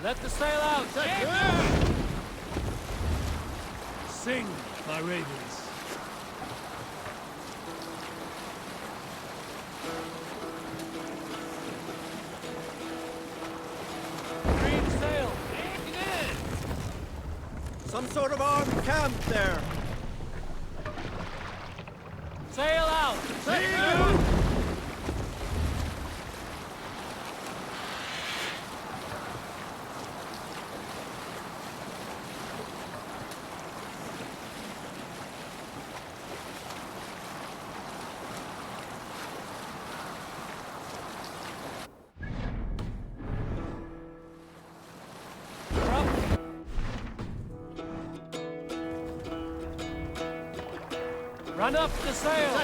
Let the sail out! Sing, my ravens. Green sail! Some sort of armed camp there. Sail out! Sail! Run up the sail!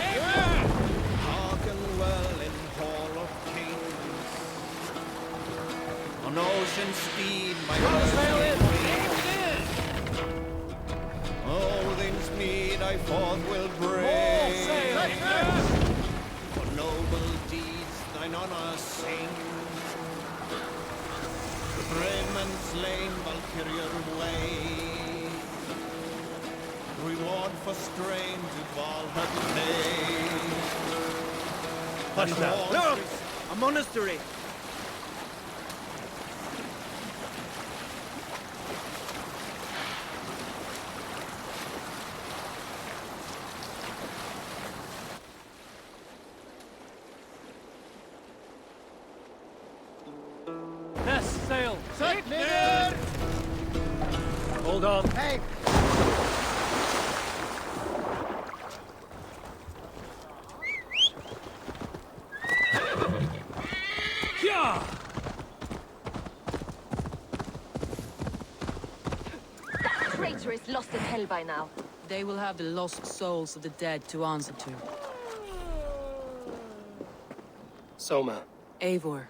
Hearken well in Hall of Kings. On ocean steed, my Sail in! Odin's mead I forth will bring. All sail! For noble deeds thine honor sing. The brave and slain Valkyrian way. Reward for strain to Valhalla pay. What is that? Look! A monastery! Nest sail! Set near! Hold on. Hey! Yeah! That traitor is lost in hell by now. They will have the lost souls of the dead to answer to. Soma. Eivor,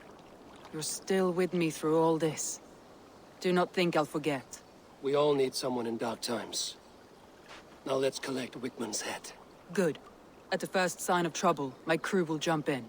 you're still with me through all this. Do not think I'll forget. We all need someone in dark times. Now let's collect Wickman's head. Good. At the first sign of trouble, my crew will jump in.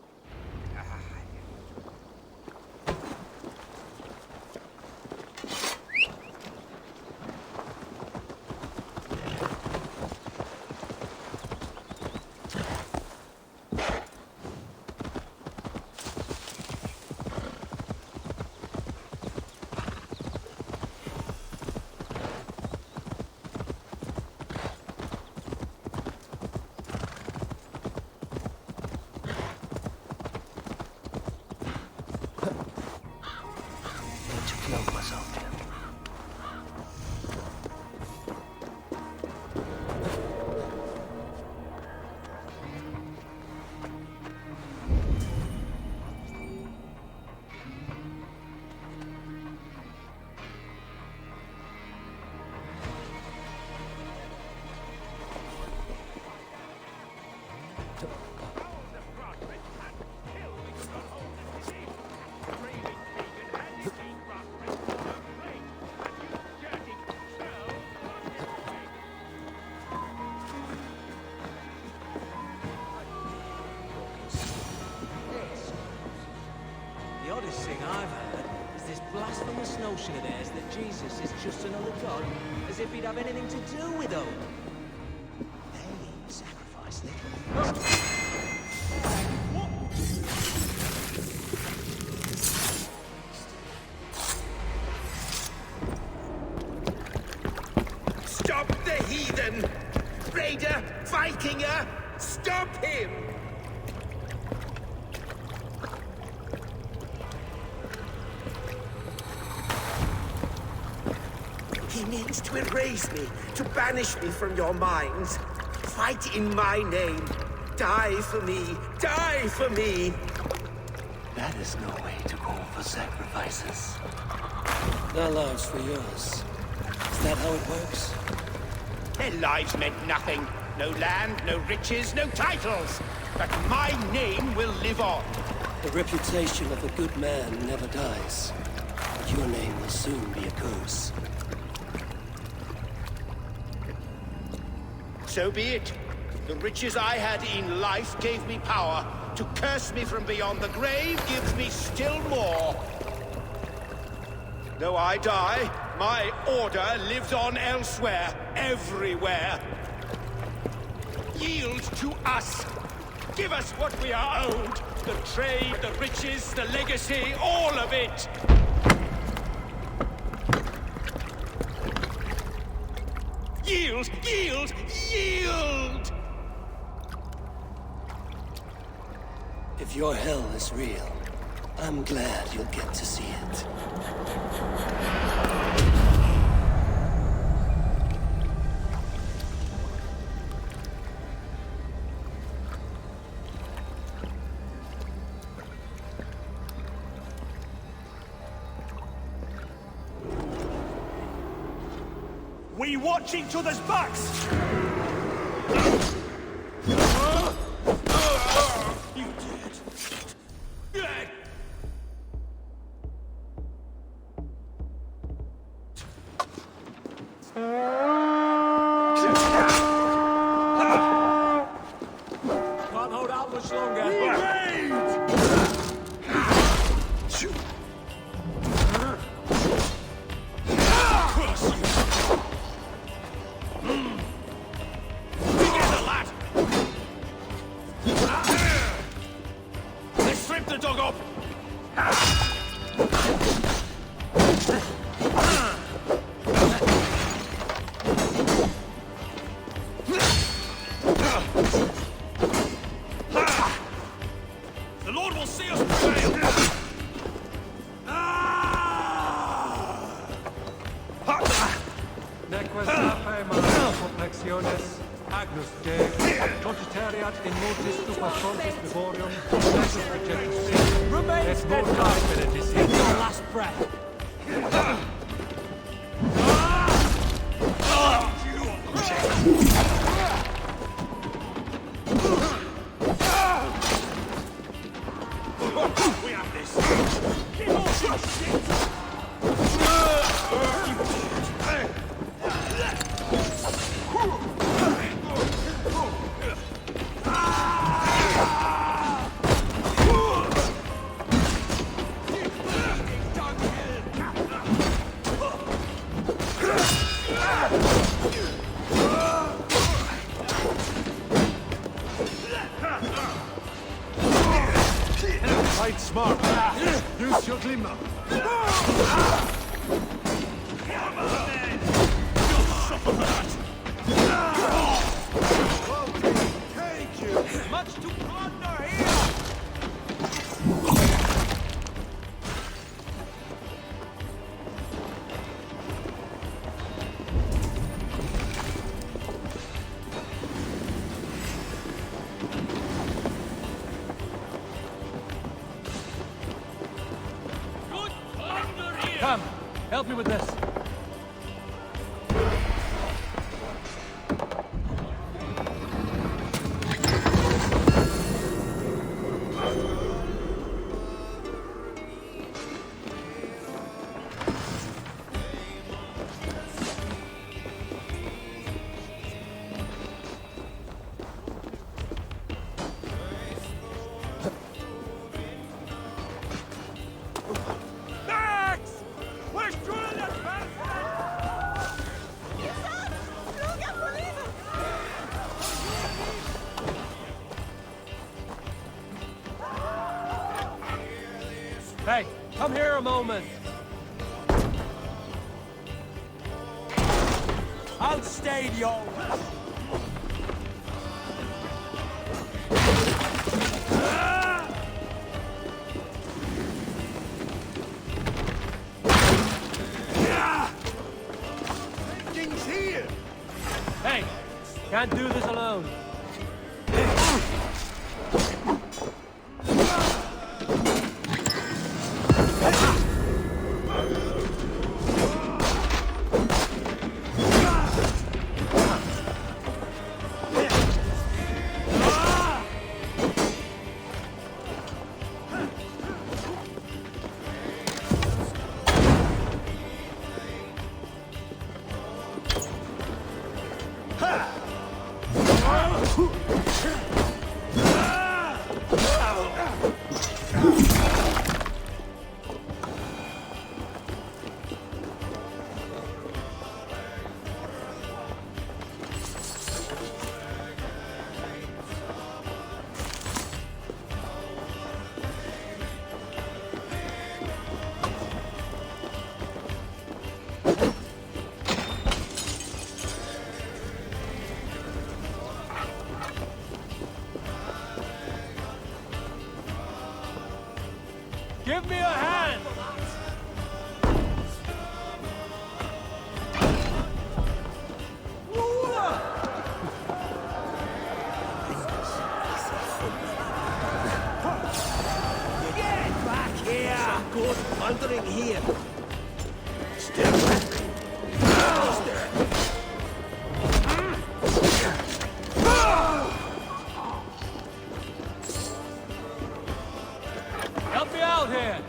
The oddest thing I've heard is this blasphemous notion of theirs that Jesus is just another god, as if he'd have anything to do with Odin. They sacrifice little. Stop the heathen! Raider! Vikinger! Stop him! He means to erase me, to banish me from your minds. Fight in my name. Die for me. Die for me. That is no way to call for sacrifices. Their lives for yours. Is that how it works? Their lives meant nothing. No land, no riches, no titles. But my name will live on. The reputation of a good man never dies. But your name will soon be a curse. So be it. The riches I had in life gave me power. To curse me from beyond the grave gives me still more. Though I die, my order lives on elsewhere, everywhere. Yield to us. Give us what we are owed. The trade, the riches, the legacy, all of it. Yield! Yield! Yield! If your hell is real, I'm glad you'll get to see it. We watch each other's backs! You dead. Can't hold out much longer. Together, lad! Let's strip the dog up! The Lord will see us prevail! Neque sape manas complexiones, Agnus Dei, cogitariat in multis stupa frontis vivorium, necus rejectus Dei, Remain et steadfast mortae benetis till your last breath. We have this! Get off your shit! Fight smart. Use your glimmer. Much to plunder here! Come, help me with this. Hey, come here a moment. I'll stay your Can't do this alone. Give me a hand! Get back here! Good wandering here. Still with me. Almost there. Help me out here!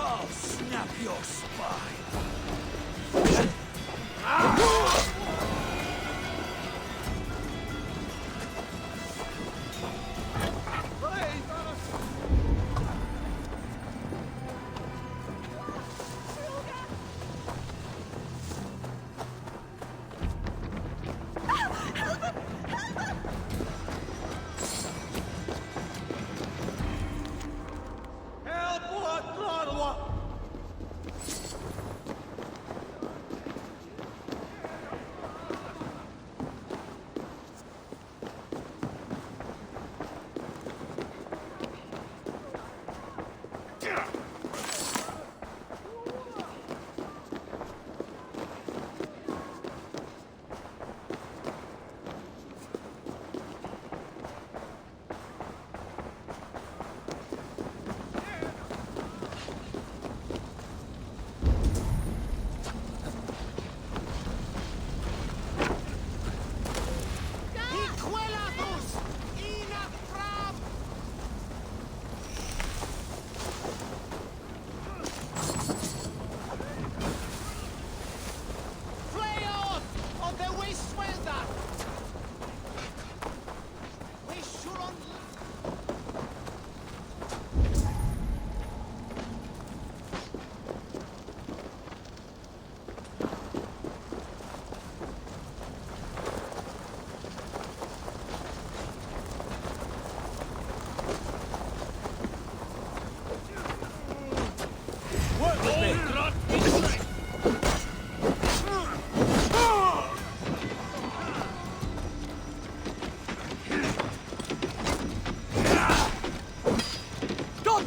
I'll snap your spine. Help! What? Lord, what?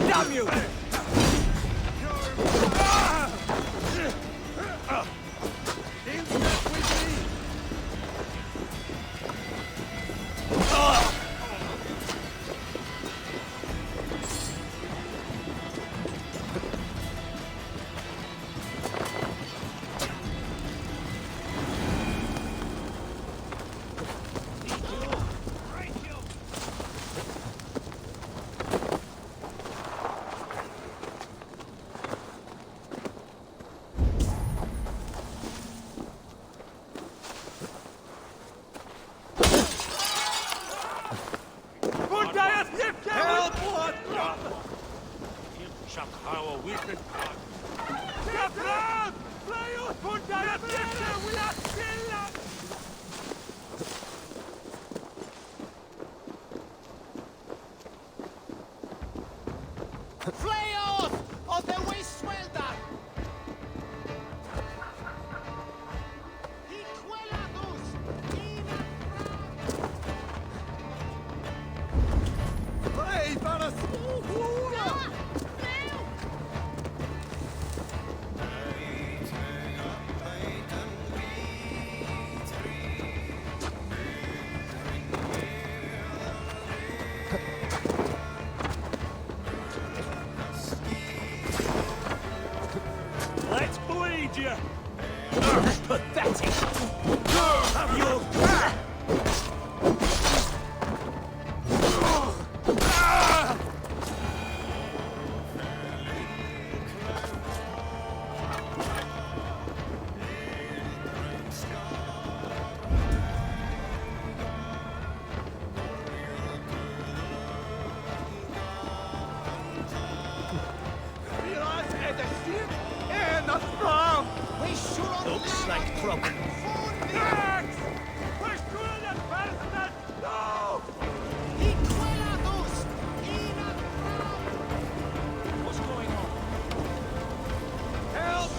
Damn you! Flaeos! Of the Wiswelda! Hiquelatus! Hey, para Let's bleed you! Pathetic! Have your... Looks like trouble. Max! Pursuing person! No! Hiquelatus! What's going on? Help!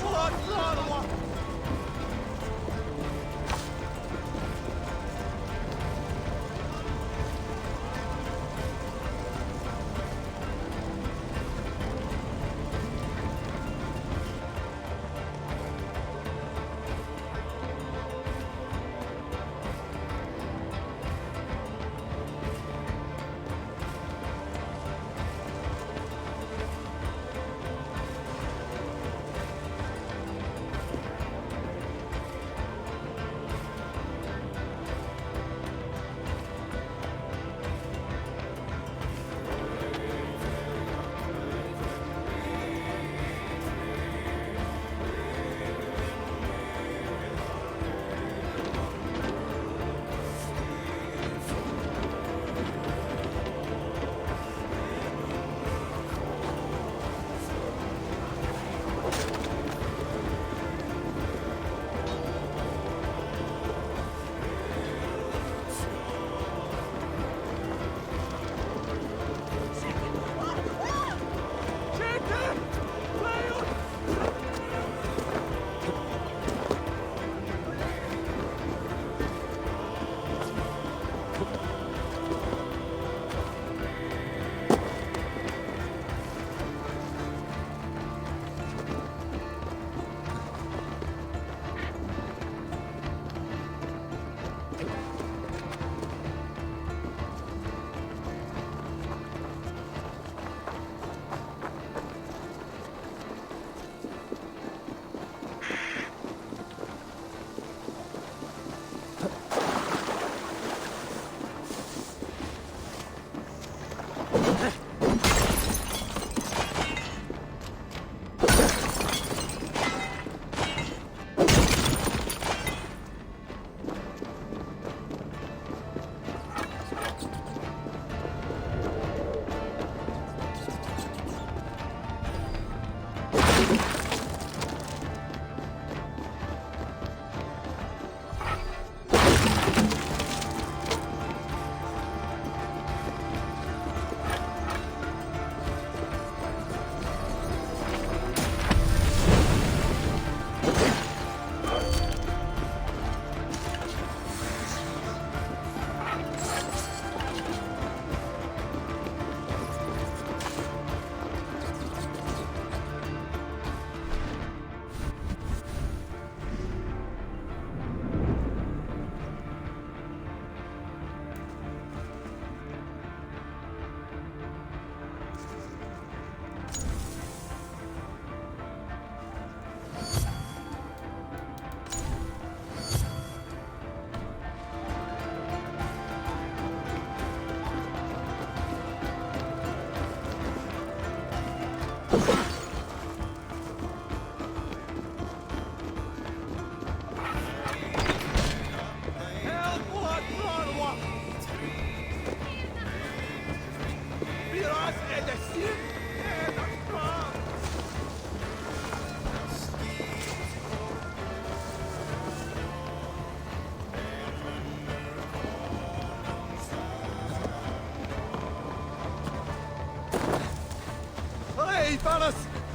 What? fellas!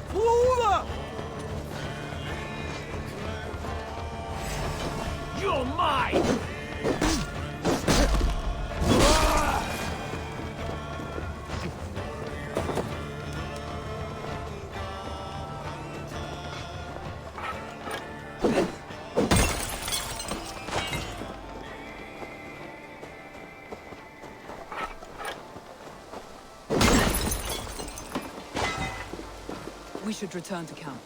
Flora! You're mine! We should return to camp,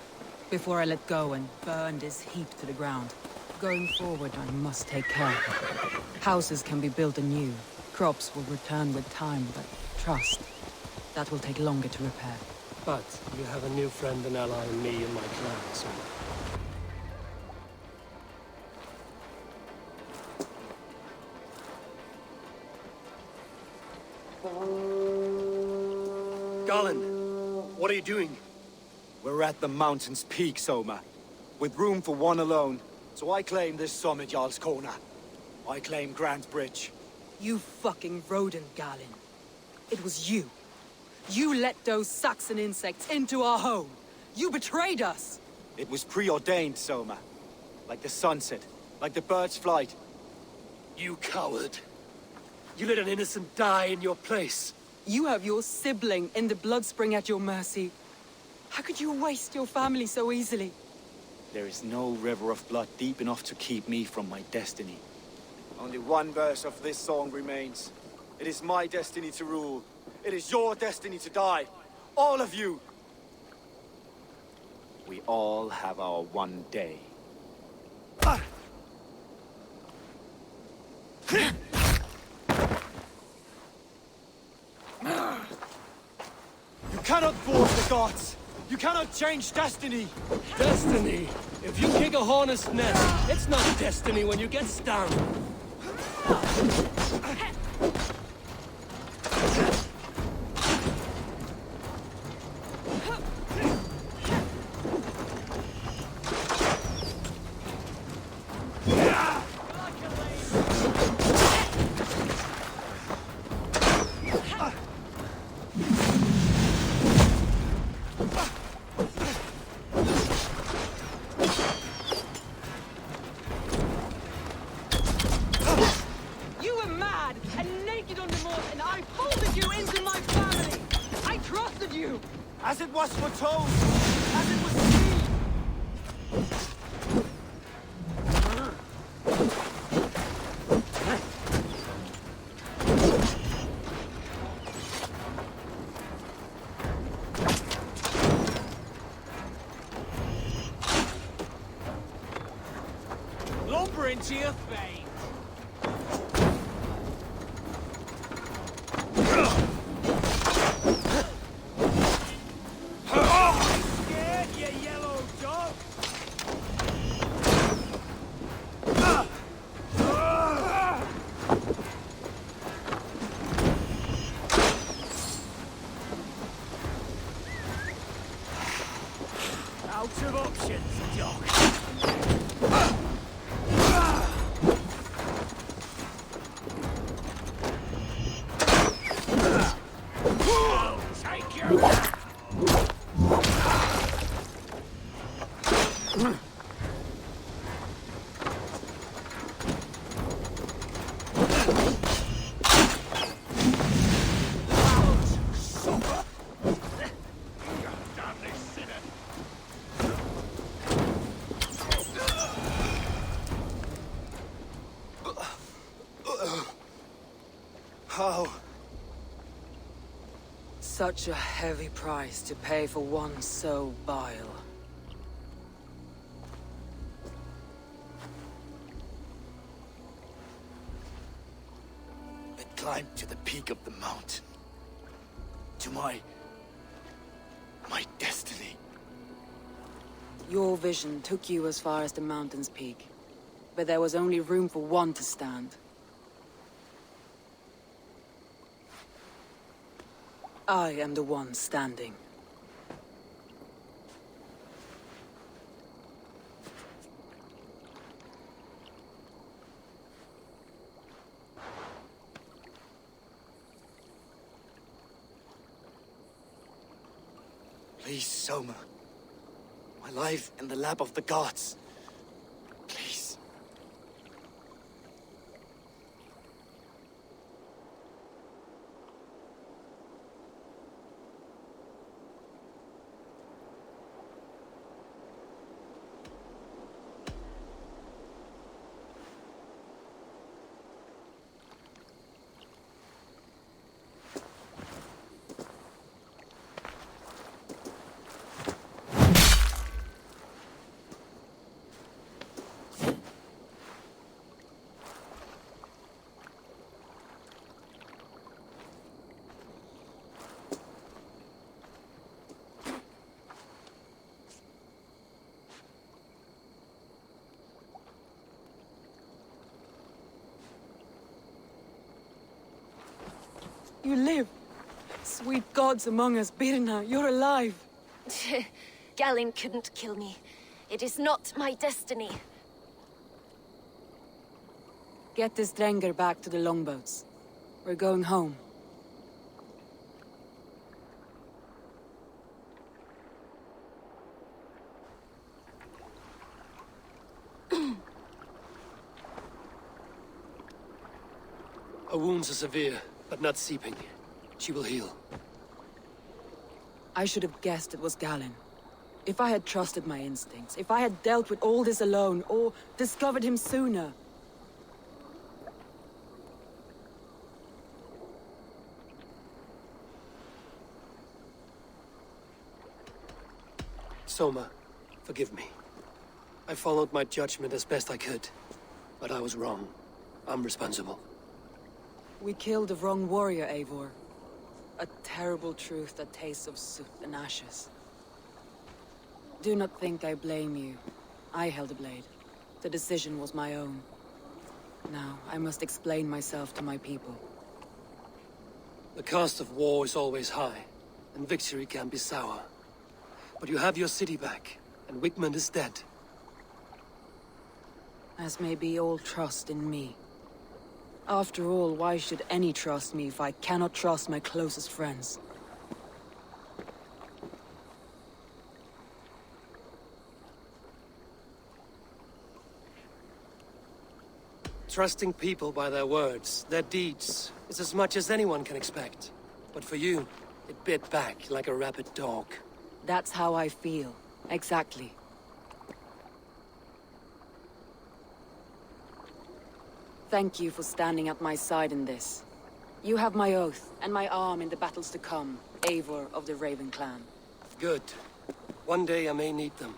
before I let go and burn this heap to the ground. Going forward, I must take care. Houses can be built anew. Crops will return with time, but trust, that will take longer to repair. But you have a new friend and ally in me and my clan, so... Garland, what are you doing? We're at the mountain's peak, Soma. With room for one alone. So I claim this summit, Jarl's Corner. I claim Grantebridge. You fucking rodent, Galen. It was you. You let those Saxon insects into our home. You betrayed us! It was preordained, Soma. Like the sunset, like the bird's flight. You coward! You let an innocent die in your place. You have your sibling in the Bloodspring at your mercy. How could you waste your family so easily? There is no river of blood deep enough to keep me from my destiny. Only one verse of this song remains. It is my destiny to rule. It is your destiny to die. All of you. We all have our one day. You cannot force the gods! You cannot change destiny! Destiny! If you kick a hornet's nest, it's not destiny when you get stung. As it was foretold! As it was seen! Lumber into your face! Out of options, Doc. Take your... How? Such a heavy price to pay for one so vile. I climbed to the peak of the mountain. To my destiny. Your vision took you as far as the mountain's peak. But there was only room for one to stand. I am the one standing. Please, Soma. My life in the lap of the gods. Please. You live! Sweet gods among us, Birna, you're alive! Galinn couldn't kill me. It is not my destiny. Get this Drenger back to the longboats. We're going home. Her wounds are severe, but not seeping. She will heal. I should have guessed it was Galinn. If I had trusted my instincts, if I had dealt with all this alone, or discovered him sooner. Soma, forgive me. I followed my judgment as best I could, but I was wrong. I'm responsible. We killed the wrong warrior, Eivor. A terrible truth that tastes of soot and ashes. Do not think I blame you. I held the blade. The decision was my own. Now, I must explain myself to my people. The cost of war is always high, and victory can be sour. But you have your city back, and Wigmund is dead. As may be all trust in me. After all, why should any trust me if I cannot trust my closest friends? Trusting people by their words, their deeds, is as much as anyone can expect. But for you, it bit back like a rabid dog. That's how I feel. Exactly. Thank you for standing at my side in this. You have my oath, and my arm in the battles to come, Eivor of the Raven clan. Good. One day I may need them.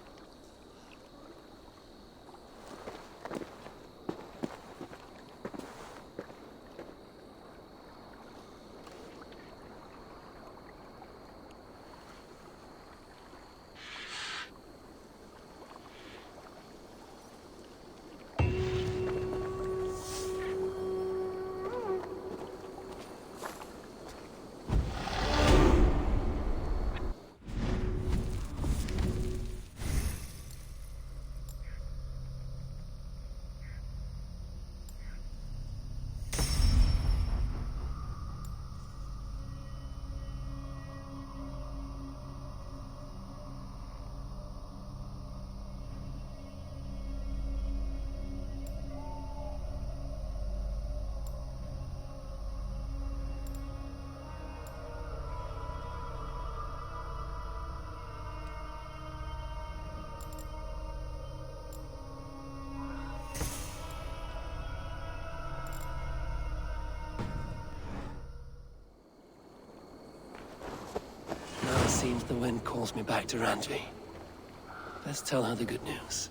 Now it seems the wind calls me back to Randvi. Let's tell her the good news.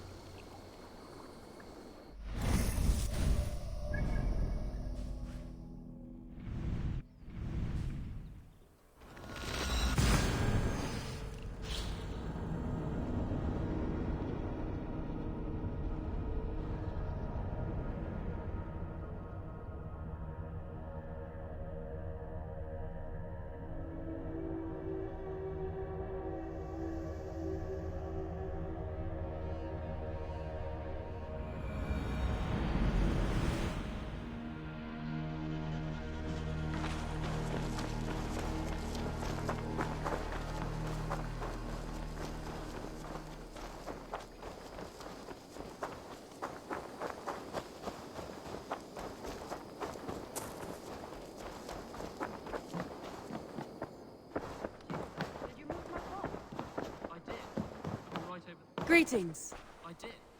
Greetings.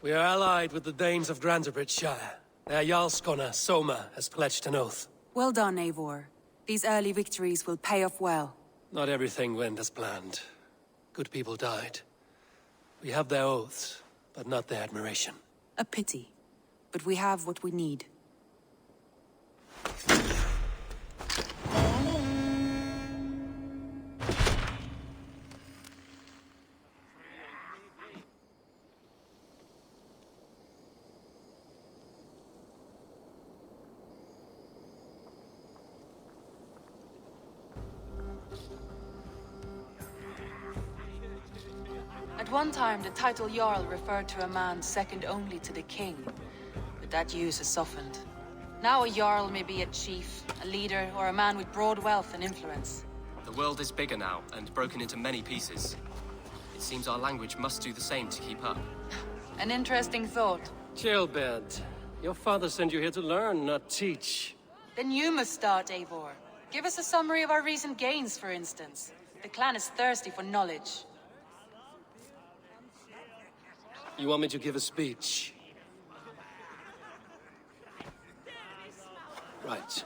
We are allied with the Danes of Grantebridge Shire. Their Jarl Song of Soma has pledged an oath. Well done, Eivor. These early victories will pay off well. Not everything went as planned. Good people died. We have their oaths, but not their admiration. A pity. But we have what we need. At one time, the title Jarl referred to a man second only to the king. But that use has softened. Now a Jarl may be a chief, a leader, or a man with broad wealth and influence. The world is bigger now, and broken into many pieces. It seems our language must do the same to keep up. An interesting thought. Chilbert, your father sent you here to learn, not teach. Then you must start, Eivor. Give us a summary of our recent gains, for instance. The clan is thirsty for knowledge. You want me to give a speech? Right.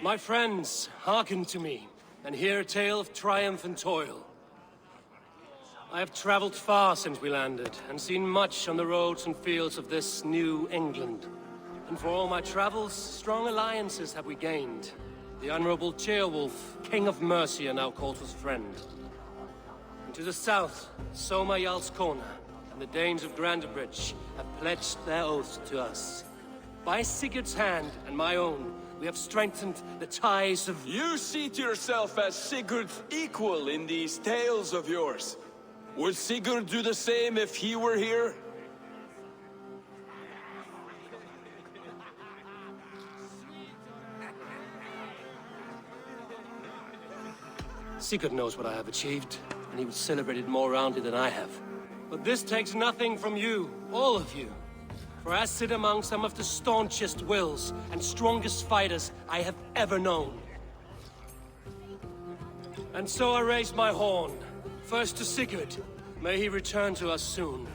My friends, hearken to me, and hear a tale of triumph and toil. I have traveled far since we landed, and seen much on the roads and fields of this new England. And for all my travels, strong alliances have we gained. The Honorable Ceolwulf, King of Mercia, now calls us friend. And to the south, Soma Jarl's Corner, and the Danes of Grantebridge have pledged their oath to us. By Sigurd's hand and my own, we have strengthened the ties of... You see to yourself as Sigurd's equal in these tales of yours. Would Sigurd do the same if he were here? Sigurd knows what I have achieved, and he would celebrate it more roundly than I have. But this takes nothing from you, all of you. For I sit among some of the staunchest wills and strongest fighters I have ever known. And so I raise my horn, first to Sigurd, may he return to us soon,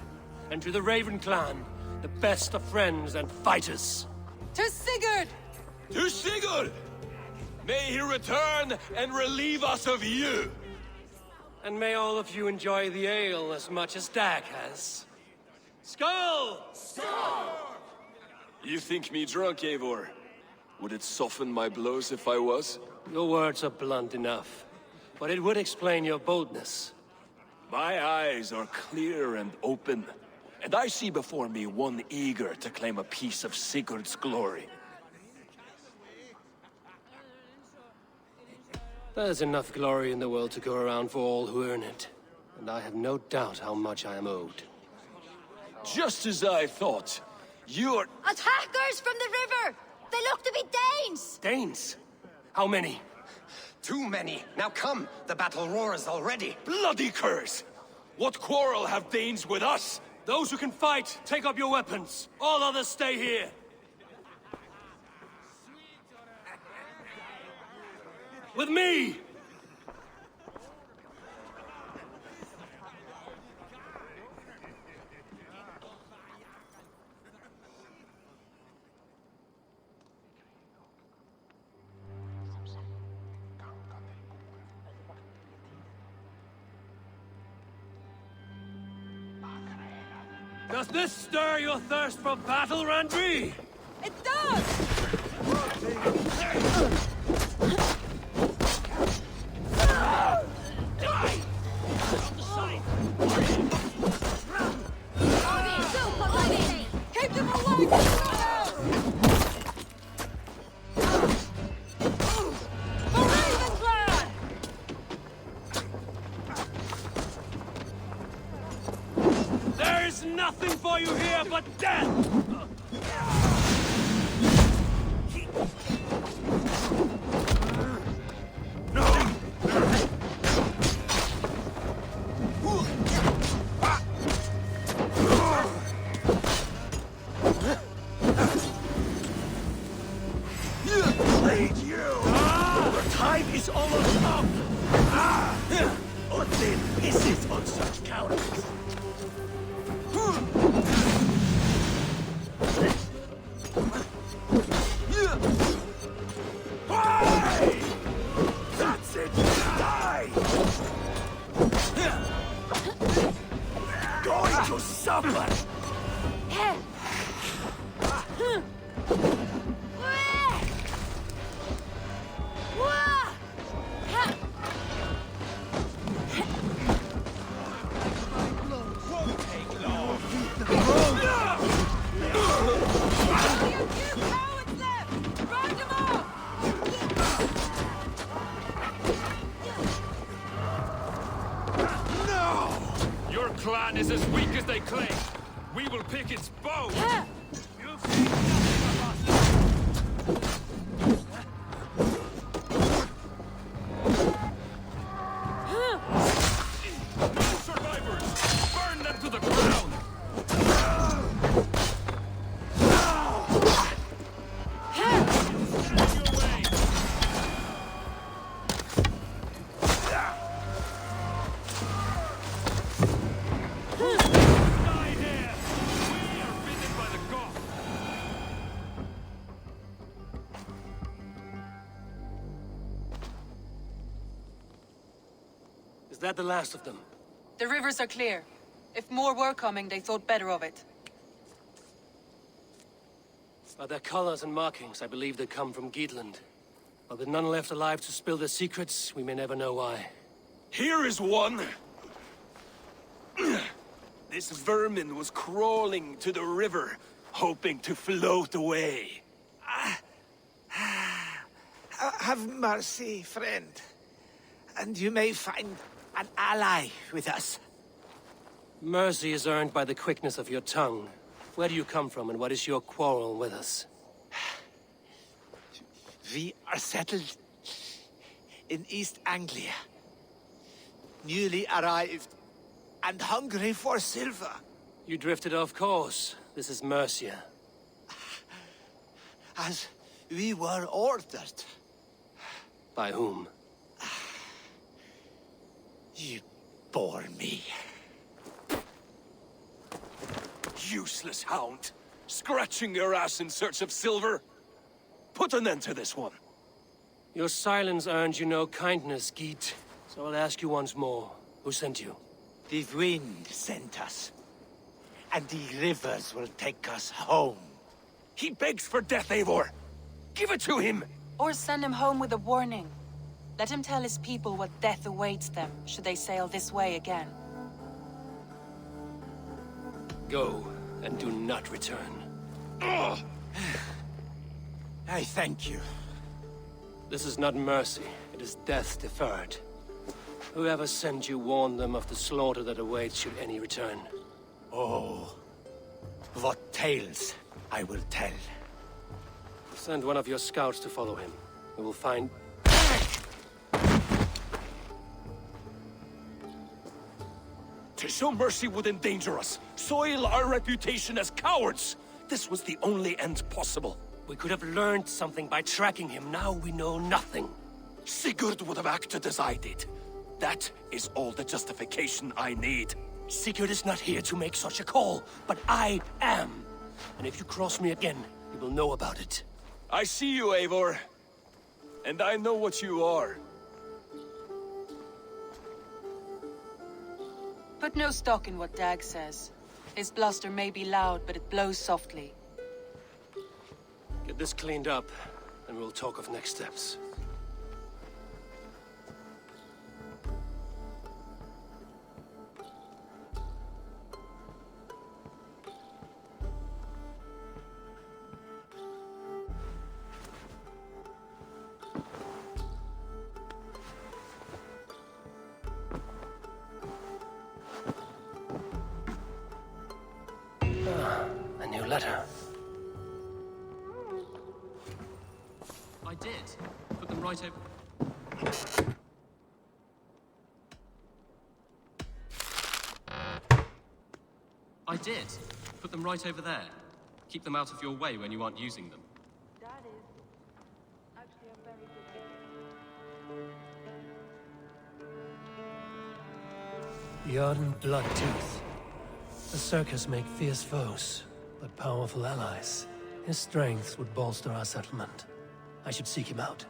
and to the Raven clan, the best of friends and fighters. To Sigurd! To Sigurd! May he return and relieve us of you! And may all of you enjoy the ale as much as Dag has. Skull! You think me drunk, Eivor? Would it soften my blows if I was? Your words are blunt enough, but it would explain your boldness. My eyes are clear and open, and I see before me one eager to claim a piece of Sigurd's glory. There's enough glory in the world to go around for all who earn it, and I have no doubt how much I am owed. Just as I thought. You're... Attackers from the river! They look to be Danes! Danes? How many? Too many. Now come, the battle roars already. Bloody curse! What quarrel have Danes with us? Those who can fight, take up your weapons. All others stay here. With me! Does this stir your thirst for battle, Randri? It does! Keep them away! The Raven clan! There is nothing for you here but death! to suffer! Your clan is as weak as they claim. We will pick its bones. No survivors! Burn them to the ground! Stand in your way! Die here! We are bidden by the gods! Is that the last of them? The rivers are clear. If more were coming, they thought better of it. By their colors and markings, I believe they come from Geatland. But with none left alive to spill their secrets, we may never know why. Here is one! This vermin was crawling to the river, hoping to float away. Have mercy, friend. And you may find an ally with us. Mercy is earned by the quickness of your tongue. Where do you come from, and what is your quarrel with us? We are settled in East Anglia. Newly arrived and hungry for silver. You drifted off course. This is Mercia. As we were ordered. By whom? You bore me. Useless hound! Scratching your ass in search of silver! Put an end to this one! Your silence earned you no kindness, Geet. So I'll ask you once more. Who sent you? The wind sent us. And the rivers will take us home. He begs for death, Eivor! Give it to him! Or send him home with a warning. Let him tell his people what death awaits them, should they sail this way again. Go, and do not return. I thank you. This is not mercy, it is death deferred. Whoever sent you warned them of the slaughter that awaits should any return. Oh, what tales I will tell. Send one of your scouts to follow him. We will find... To show mercy would endanger us, soil our reputation as cowards. This was the only end possible. We could have learned something by tracking him. Now we know nothing. Sigurd would have acted as I did. That is all the justification I need. Sigurd is not here to make such a call, but I am. And if you cross me again, you will know about it. I see you, Eivor. And I know what you are. Put no stock in what Dag says. His bluster may be loud, but it blows softly. Get this cleaned up, and we'll talk of next steps. A new letter. I did. Put them right over... I did. Put them right over there. Keep them out of your way when you aren't using them. That is actually a very good gift. The ardent Bloodtooth. The circus make fierce foes, but powerful allies. His strength would bolster our settlement. I should seek him out.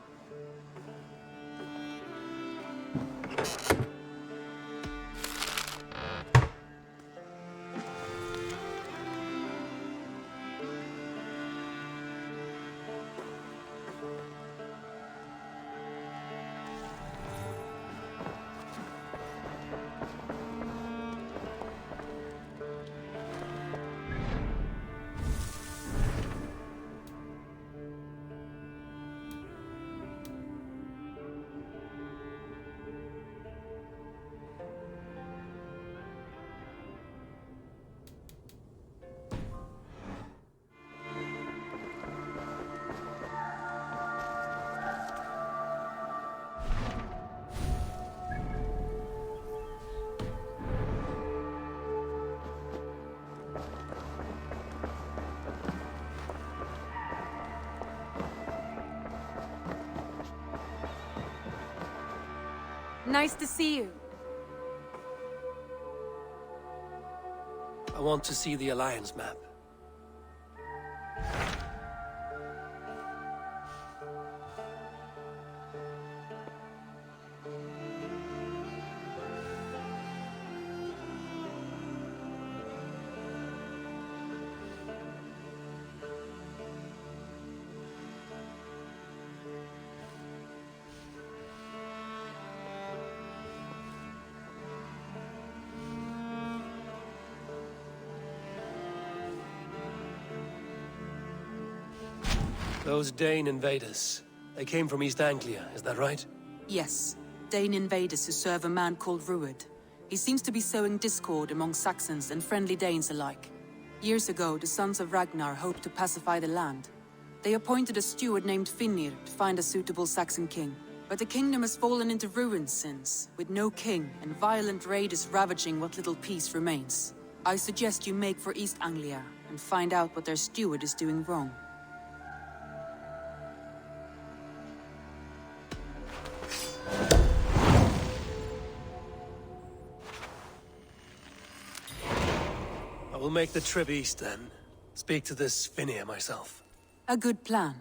Nice to see you. I want to see the Alliance map. Those Dane invaders, they came from East Anglia, is that right? Yes. Dane invaders who serve a man called Rued. He seems to be sowing discord among Saxons and friendly Danes alike. Years ago, the sons of Ragnar hoped to pacify the land. They appointed a steward named Finnir to find a suitable Saxon king. But the kingdom has fallen into ruins since, with no king and violent raiders ravaging what little peace remains. I suggest you make for East Anglia and find out what their steward is doing wrong. I will make the trip east then. Speak to this Finnir myself. A good plan.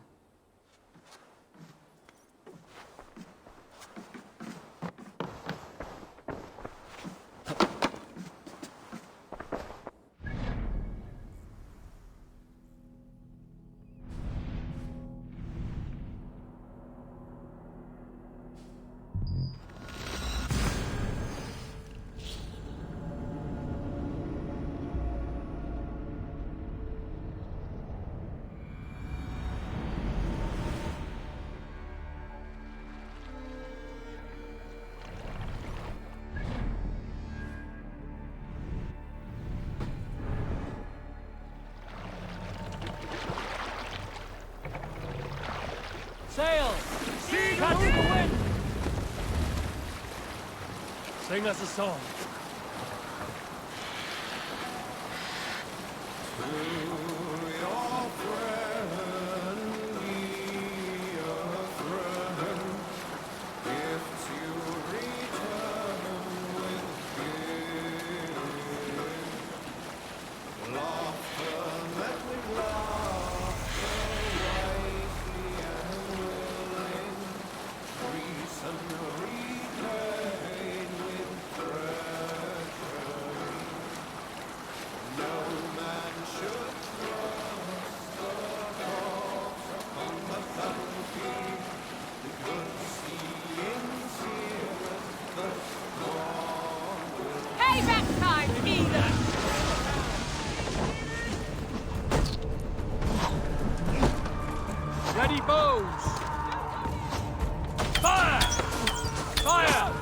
Sail! Catch the wind! Sing us a song. Payback time, heathen! Ready bows! Fire! Fire!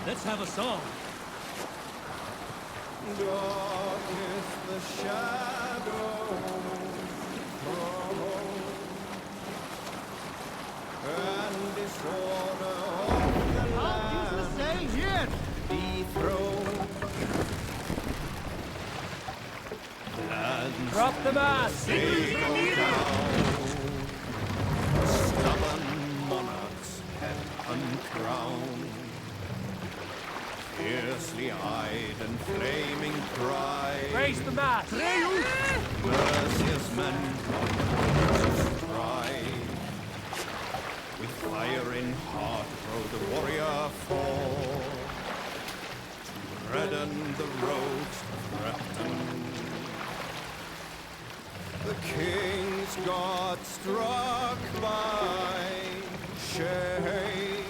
Let's have a song. Dark is the shadow and disorder of the land. Stay here! Dethroned. And Drop the mask! they go down. Stubborn monarchs have uncrowned. Fiercely eyed and flaming pride. Raise the mask! Merciless men stride. With fire in heart rode the warrior forth to redden the roads of Repton. The king's God struck by shame.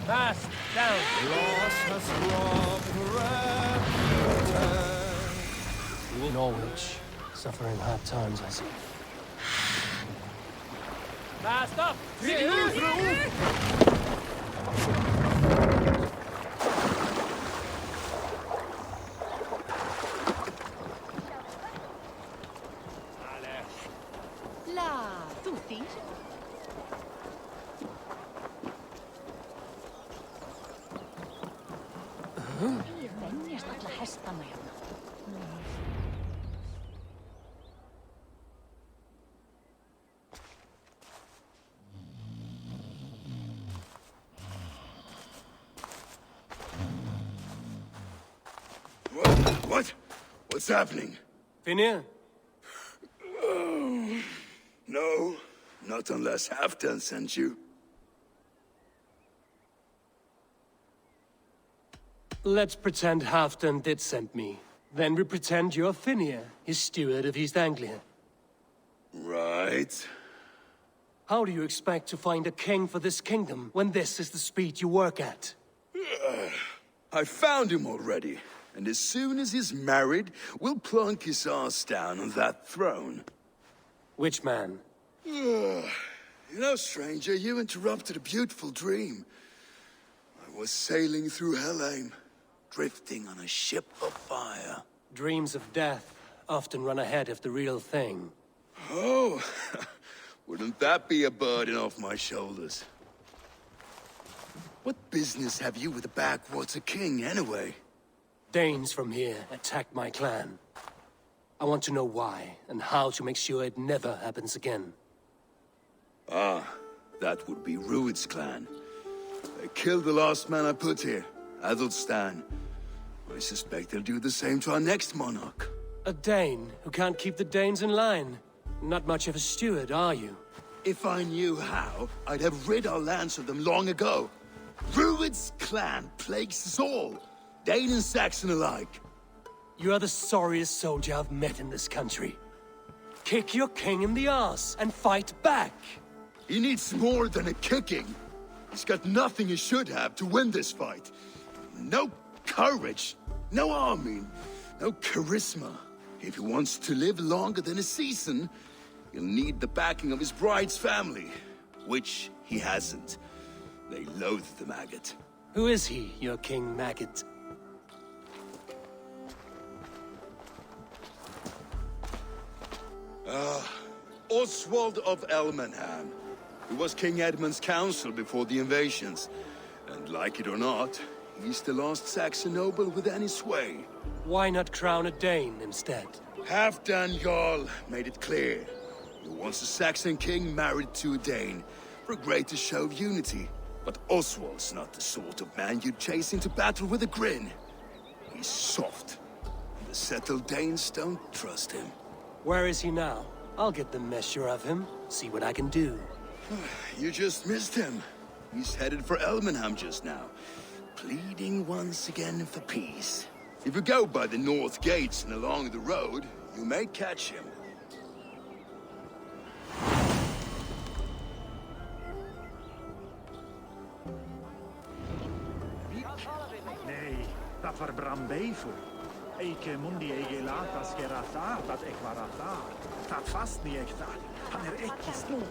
Mask down! Loss has robbed Repton. Norwich, suffering hard times, I see. Mask up! La, tutti? Ei venjasta alla hästarna. What? What's happening? Finnir? No, not unless Halfdan sent you. Let's pretend Halfdan did send me. Then we pretend you're Finnir, his steward of East Anglia. Right. How do you expect to find a king for this kingdom when this is the speed you work at? I found him already. And as soon as he's married, we'll plunk his ass down on that throne. Which man? You know, stranger, you interrupted a beautiful dream. I was sailing through Helheim, drifting on a ship of fire. Dreams of death often run ahead of the real thing. Oh, wouldn't that be a burden off my shoulders? What business have you with the backwater king, anyway? Danes from here attacked my clan. I want to know why, and how to make sure it never happens again. Ah, that would be Rued's clan. They killed the last man I put here, Athelstan. I suspect they'll do the same to our next monarch. A Dane who can't keep the Danes in line. Not much of a steward, are you? If I knew how, I'd have rid our lands of them long ago. Rued's clan plagues us all, Dane and Saxon alike. You are the sorriest soldier I've met in this country. Kick your king in the arse and fight back! He needs more than a kicking. He's got nothing he should have to win this fight. No courage, no army, no charisma. If he wants to live longer than a season, he'll need the backing of his bride's family, which he hasn't. They loathe the maggot. Who is he, your king maggot? Oswald of Elmenham. He was King Edmund's counsel before the invasions. And like it or not, he's the last Saxon noble with any sway. Why not crown a Dane instead? Halfdan Jarl made it clear. He wants a Saxon king married to a Dane, for a greater show of unity. But Oswald's not the sort of man you'd chase into battle with a grin. He's soft. The settled Danes don't trust him. Where is he now? I'll get the measure of him, see what I can do. You just missed him. He's headed for Elmenham just now, pleading once again for peace. If you go by the north gates and along the road, you may catch him. Nee, dat var brandbeifel. Eike mundi ege lata skerata, dat ekvarata. Dat fast ni ekta. Han ekki stor.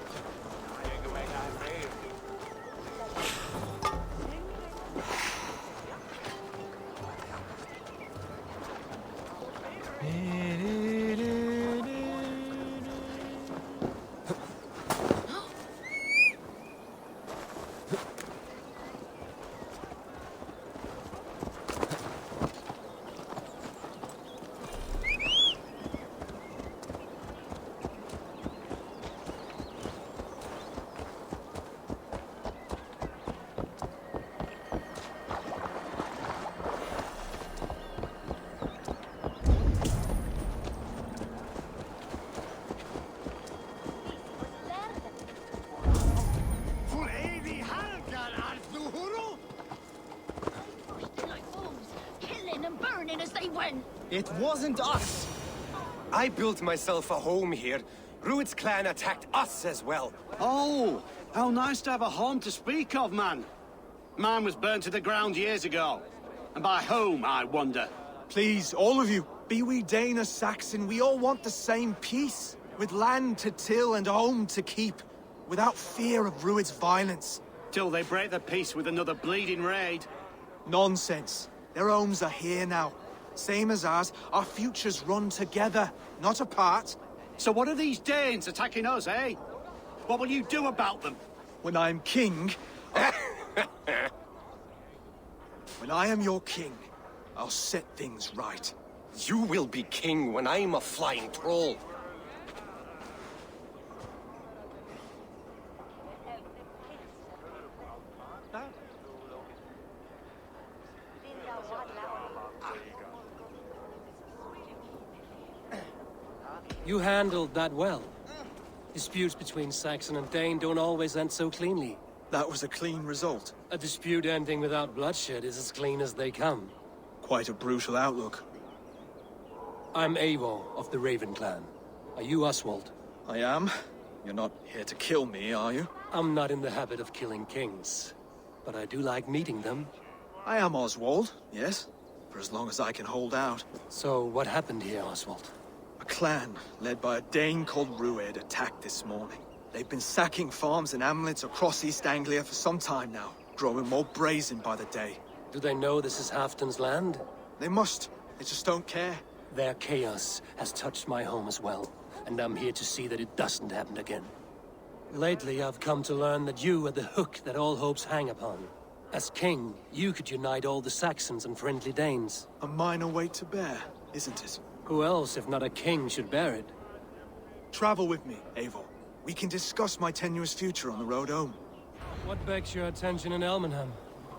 running as they went. It wasn't us! I built myself a home here. Rued's clan attacked us as well. Oh, how nice to have a home to speak of, man. Mine was burnt to the ground years ago. And by whom, I wonder? Please, all of you, be we Dane or Saxon, we all want the same peace. With land to till and home to keep. Without fear of Rued's violence. Till they break the peace with another bleeding raid. Nonsense. Their homes are here now. Same as ours, our futures run together, not apart. So what are these Danes attacking us, eh? What will you do about them? When I'm king... When I am your king, I'll set things right. You will be king when I'm a flying troll. You handled that well. Disputes between Saxon and Dane don't always end so cleanly. That was a clean result. A dispute ending without bloodshed is as clean as they come. Quite a brutal outlook. I'm Eivor of the Raven clan. Are you Oswald? I am. You're not here to kill me, are you? I'm not in the habit of killing kings, but I do like meeting them. I am Oswald, yes. For as long as I can hold out. So, what happened here, Oswald? A clan, led by a Dane called Rued, attacked this morning. They've been sacking farms and hamlets across East Anglia for some time now, growing more brazen by the day. Do they know this is Halfdan's land? They must. They just don't care. Their chaos has touched my home as well, and I'm here to see that it doesn't happen again. Lately, I've come to learn that you are the hook that all hopes hang upon. As king, you could unite all the Saxons and friendly Danes. A minor weight to bear, isn't it? Who else, if not a king, should bear it? Travel with me, Eivor. We can discuss my tenuous future on the road home. What begs your attention in Elmenham?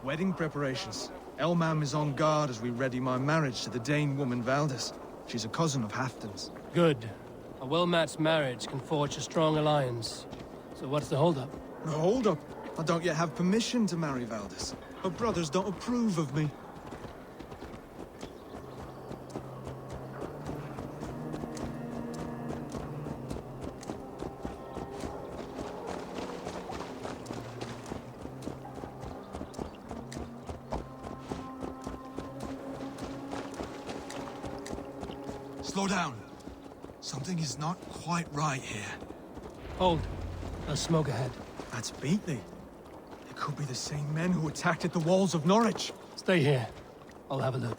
Wedding preparations. Elmam is on guard as we ready my marriage to the Dane woman Valdis. She's a cousin of Halfdan's. Good. A well-matched marriage can forge a strong alliance. So what's the holdup? No holdup? I don't yet have permission to marry Valdis. Her brothers don't approve of me. Slow down. Something is not quite right here. Hold. There's smoke ahead. That's Beatley. It could be the same men who attacked at the walls of Norwich. Stay here. I'll have a look.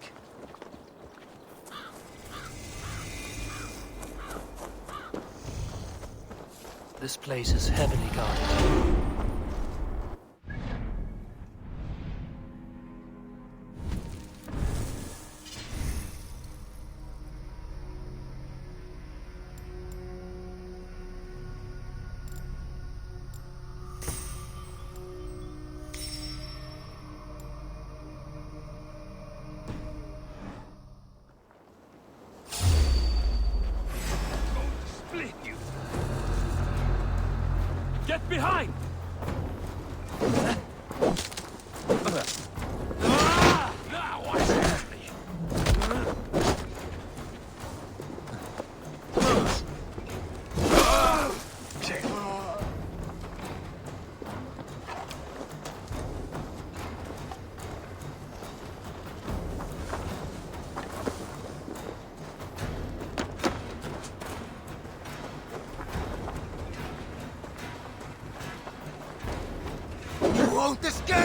This place is heavily guarded. Get behind! Now I stand me. Won't escape!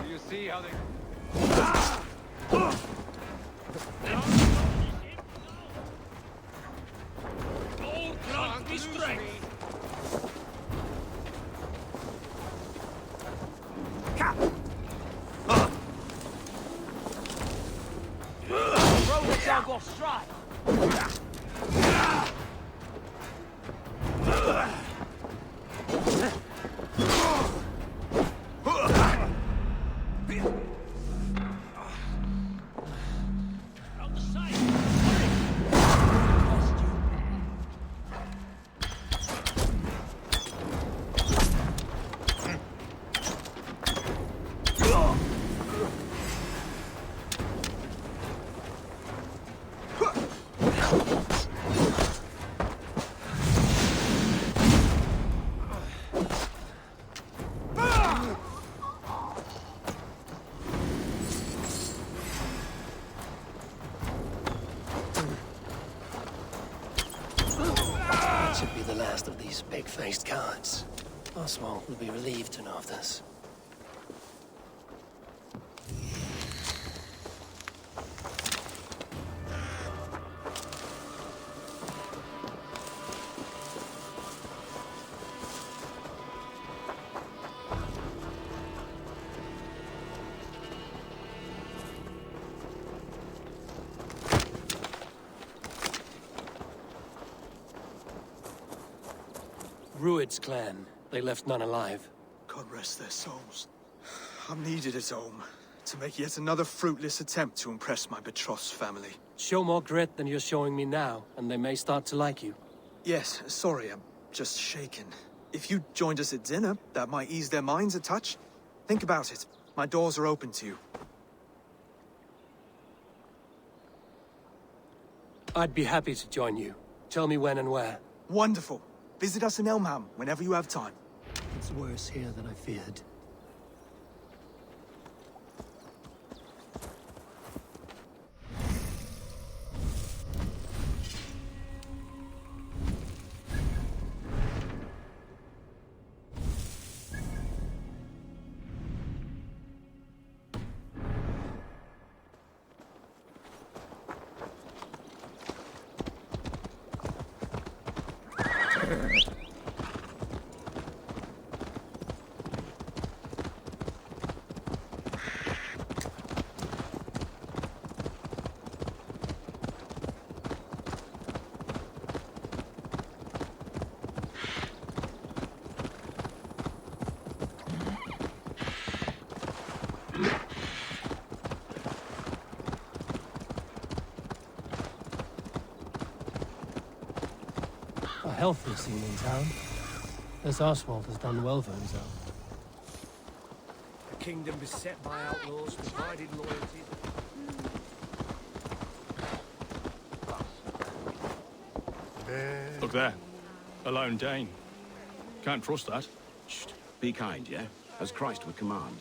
Do you see how they... Be straight! Throw the dog off stride! Pig-faced cowards. Oswald will be relieved to know of this. Rued's clan. They left none alive. God rest their souls. I'm needed at home to make yet another fruitless attempt to impress my betrothed's family. Show more grit than you're showing me now, and they may start to like you. Yes, sorry, I'm just shaken. If you joined us at dinner, that might ease their minds a touch. Think about it. My doors are open to you. I'd be happy to join you. Tell me when and where. Wonderful. Visit us in Elmham whenever you have time. It's worse here than I feared. A healthy scene in town. This Oswald has done well for himself. A kingdom beset by outlaws, divided loyalty. Look there. A lone Dane. Can't trust that. Shh. Be kind, yeah? As Christ would command.